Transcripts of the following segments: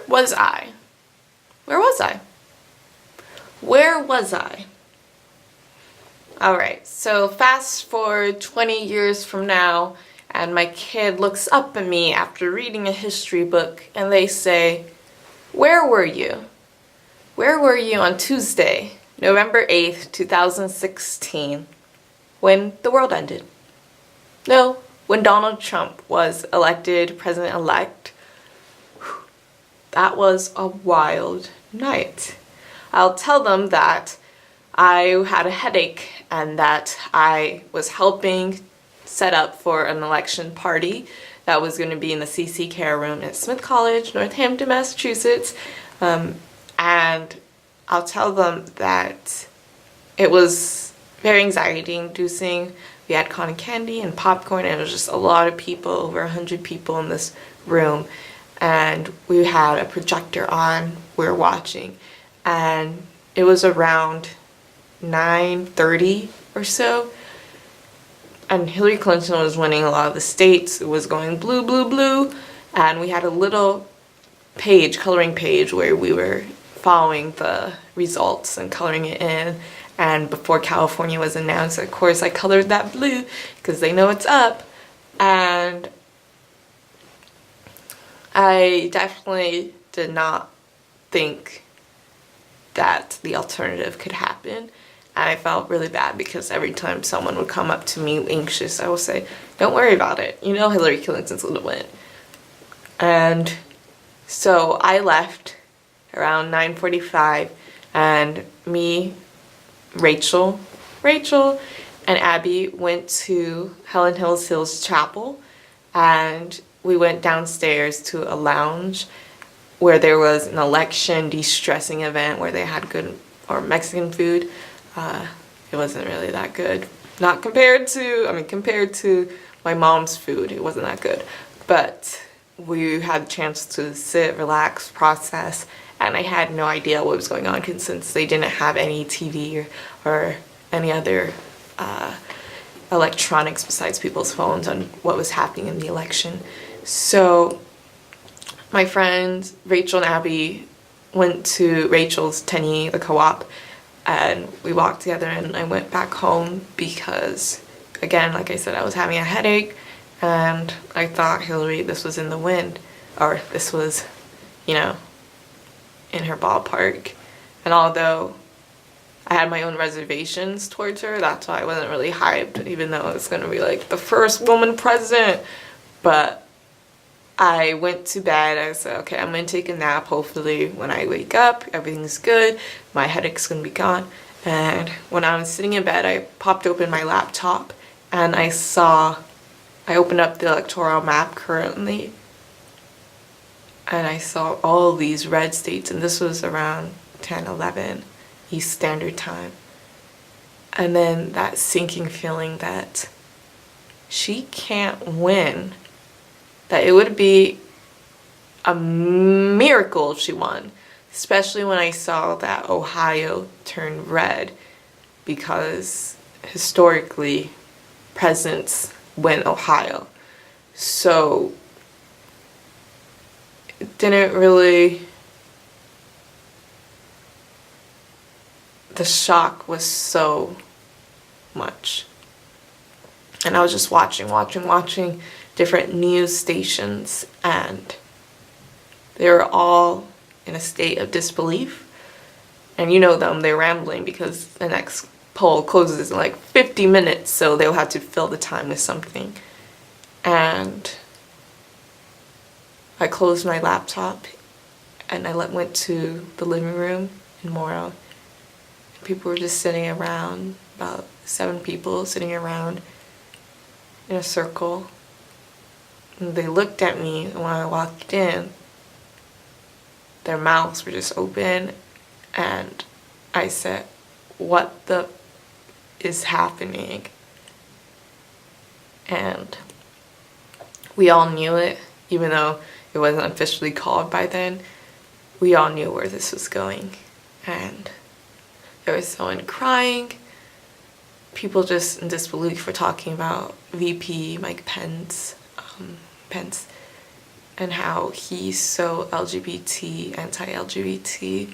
was I? Where was I? Where was I? Alright, so fast forward 20 years from now, and my kid looks up at me after reading a history book, and they say, "Where were you? Where were you on Tuesday, November 8th, 2016, when the world ended?" No, when Donald Trump was elected president-elect. That was a wild night. I'll tell them that I had a headache and that I was helping set up for an election party that was going to be in the CC Care Room at Smith College, Northampton, Massachusetts. And I'll tell them that it was very anxiety-inducing. We had cotton candy and popcorn, and it was just a lot of people, over 100 people in this room. And we had a projector on, we were watching, and it was around 9:30 or so, and Hillary Clinton was winning a lot of the states. It was going blue, blue, blue, and we had a little page, coloring page, where we were following the results and coloring it in. And before California was announced, of course, I colored that blue because they know it's up. And I definitely did not think that the alternative could happen. And I felt really bad because every time someone would come up to me anxious, I would say, "Don't worry about it. You know Hillary Clinton's gonna win." And so I left around 9:45, and me, Rachel, and Abby went to Helen Hills Chapel, and we went downstairs to a lounge where there was an election de-stressing event where they had good or Mexican food. It wasn't really that good. Not compared to my mom's food, it wasn't that good. But we had a chance to sit, relax, process, and I had no idea what was going on since they didn't have any TV or any other electronics besides people's phones on what was happening in the election. So my friends Rachel and Abby went to Rachel's Tenny, the co-op, and we walked together, and I went back home because, again, like I said, I was having a headache, and I thought Hillary, this was in the wind, or this was, you know, in her ballpark. And although I had my own reservations towards her, that's why I wasn't really hyped, even though it's gonna be like the first woman president. But I went to bed. I said, okay, I'm gonna take a nap. Hopefully when I wake up, everything's good. My headache's gonna be gone. And when I was sitting in bed, I popped open my laptop and I opened up the electoral map currently, and I saw all these red states, and this was around 10:11 East Standard Time. And then that sinking feeling that she can't win, that it would be a miracle if she won, especially when I saw that Ohio turned red, because historically presidents win Ohio. So it didn't really, the shock was so much. And I was just watching different news stations, and they were all in a state of disbelief. And you know them, they're rambling because the next poll closes in like 50 minutes, so they'll have to fill the time with something. And I closed my laptop and I went to the living room in Morrow. People were just sitting around, about 7 people sitting around in a circle. And they looked at me, and when I walked in, their mouths were just open, and I said, "What the is happening?" And we all knew it, even though it wasn't officially called by then. We all knew where this was going. And there was someone crying, people just in disbelief were talking about VP Mike Pence, and how he's so LGBT, anti-LGBT,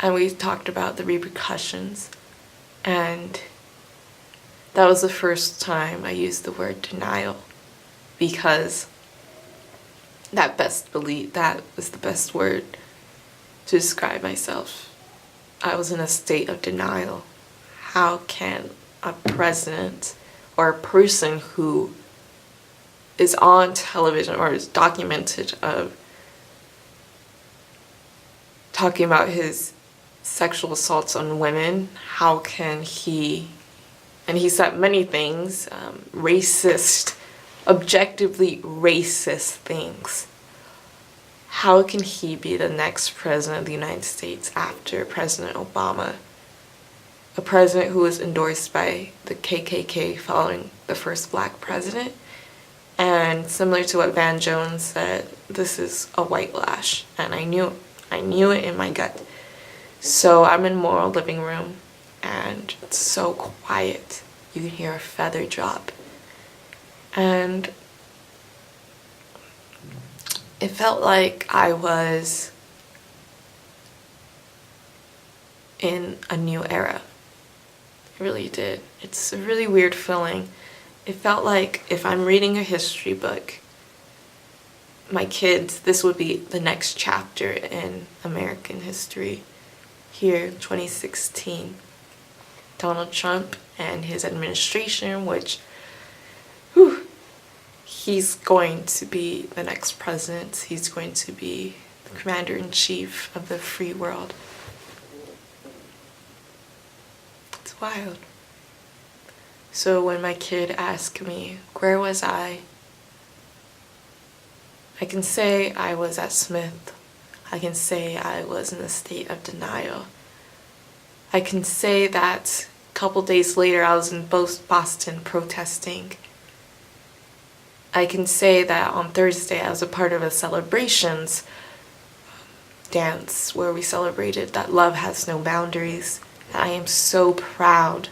and we talked about the repercussions, and that was the first time I used the word denial, because that was the best word to describe myself. I was in a state of denial. How can a president or a person who is on television or is documented of talking about his sexual assaults on women, how can he, and he said many things, racist, objectively racist things. How can he be the next president of the United States after President Obama? A president who was endorsed by the KKK following the first black president. And similar to what Van Jones said, this is a white lash. And I knew it in my gut. So I'm in Moral Living Room, and it's so quiet. You can hear a feather drop. And it felt like I was in a new era. It really did. It's a really weird feeling. It felt like if I'm reading a history book, my kids, this would be the next chapter in American history. Here, 2016, Donald Trump and his administration, which, he's going to be the next president. He's going to be the commander-in-chief of the free world. It's wild. So when my kid asked me, where was I can say I was at Smith. I can say I was in a state of denial. I can say that a couple days later I was in Boston protesting. I can say that on Thursday I was a part of a celebrations dance where we celebrated that love has no boundaries. I am so proud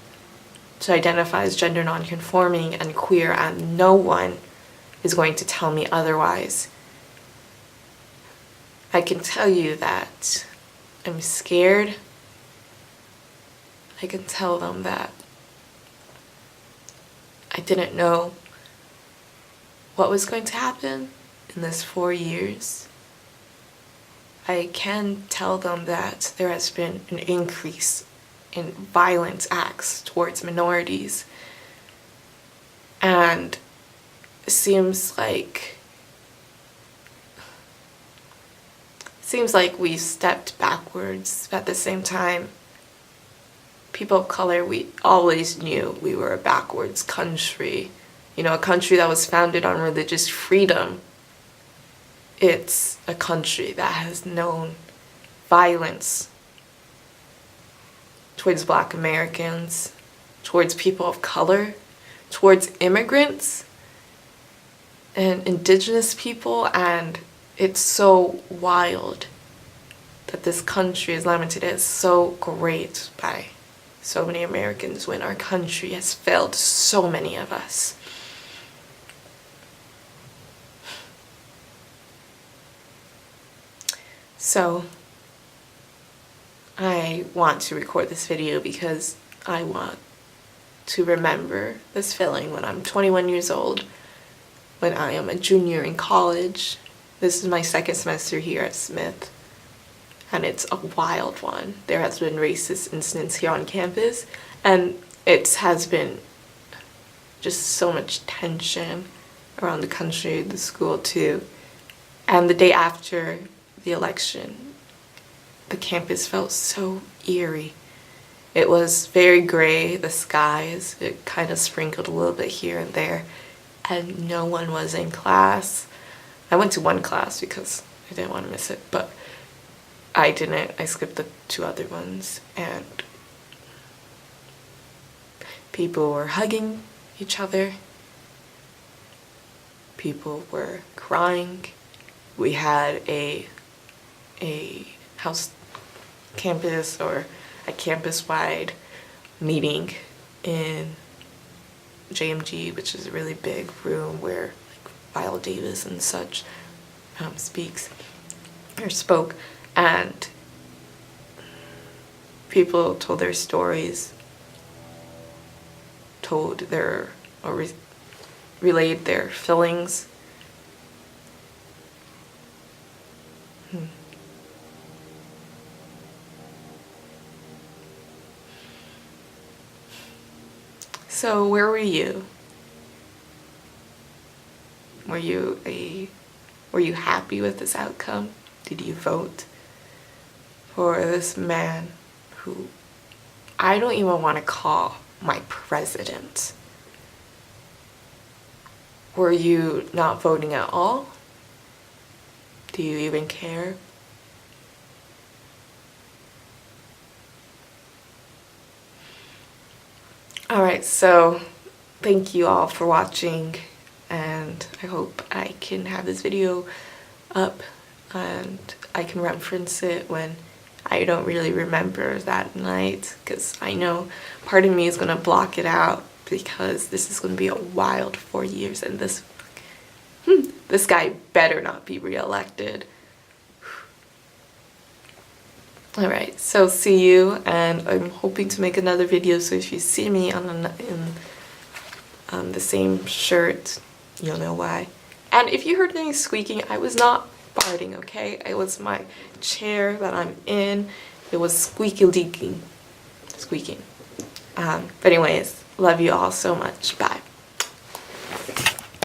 to identify as gender nonconforming and queer, and no one is going to tell me otherwise. I can tell you that I'm scared. I can tell them that I didn't know what was going to happen in this 4 years. I can tell them that there has been an increase in violent acts towards minorities, and it seems like we've stepped backwards. At the same time, people of color, we always knew we were a backwards country. You know, a country that was founded on religious freedom. It's a country that has known violence towards Black Americans, towards people of color, towards immigrants and indigenous people, and it's so wild that this country is lamented as so great by so many Americans when our country has failed so many of us. So I want to record this video because I want to remember this feeling when I'm 21 years old, when I am a junior in college. This is my second semester here at Smith, and it's a wild one. There has been racist incidents here on campus, and it has been just so much tension around the country, the school too. And the day after the election, the campus felt so eerie. It was very gray, the skies, it kind of sprinkled a little bit here and there, and no one was in class. I went to one class because I didn't want to miss it, but I didn't. I skipped the two other ones, and people were hugging each other. People were crying. We had a house campus or a campus-wide meeting in JMG, which is a really big room where like Viola Davis and such speaks or spoke, and people told their stories, told their, or relayed their feelings. So where were you? Were you happy with this outcome? Did you vote for this man who I don't even want to call my president? Were you not voting at all? Do you even care? Alright, so thank you all for watching, and I hope I can have this video up and I can reference it when I don't really remember that night, because I know part of me is going to block it out because this is going to be a wild 4 years, and this guy better not be reelected. Alright, so see you, and I'm hoping to make another video, so if you see me in the same shirt, you'll know why. And if you heard any squeaking, I was not farting, okay? It was my chair that I'm in. It was squeaking. But anyways, love you all so much. Bye.